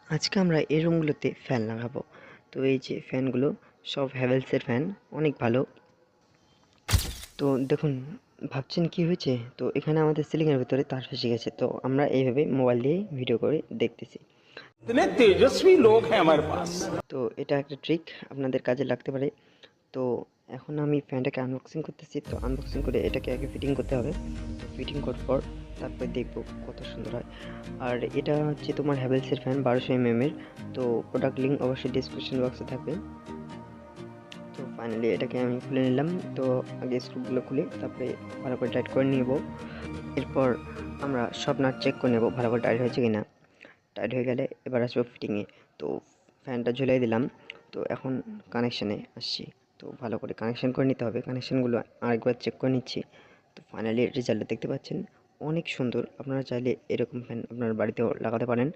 আজকে আমরা এই রুমগুলোতে ফ্যান লাগাবো। তো এই যে ফ্যানগুলো সব হ্যাভেলসের ফ্যান, অনেক ভালো। তো দেখুন, ভাবছেন কি হয়েছে? তো এখানে আমাদের সিলিংয়ের ভিতরে তার ফেসে গেছে, তো আমরা এইভাবে মোবাইল দিয়ে ভিডিও করে দেখতেছি। इतने तेजस्वी लोग हैं हमारे पास। তো এটা একটা ট্রিক, আপনাদের কাজে লাগতে পারে। তো এখন আমি ফ্যানটাকে আনবক্সিং করতেছি। তো আনবক্সিং করে এটাকে আগে ফিটিং করতে হবে। তো ফিটিং করার পর তারপরে দেখবো কত সুন্দর হয়। আর এটা হচ্ছে তোমার হ্যাভেলসের ফ্যান 1200 mm এর। তো প্রোডাক্ট লিঙ্ক অবশ্যই ডিসক্রিপশন বক্সে থাকবে। তো ফাইনালি এটাকে আমি খুলে নিলাম। তো আগে স্ক্রুগুলো খুলে তারপরে ভালো করে টাইট করে নিব। এরপর আমরা সব নাট চেক করে নেব ভালো করে টাইট হয়েছে কিনা। টাইট হয়ে গেলে এবার আসবো ফিটিংয়ে। তো ফ্যানটা ঝুলিয়ে দিলাম। তো এখন কানেকশানে আসছি। তো ভালো করে কানেকশান করে নিতে হবে, কানেকশানগুলো আরেকবার চেক করে নিচ্ছি। তো ফাইনালি রেজাল্টটা দেখতে পাচ্ছেন, অনেক সুন্দর। আপনারা চাইলে এরকম ফ্যান আপনার বাড়িতেও লাগাতে পারেন।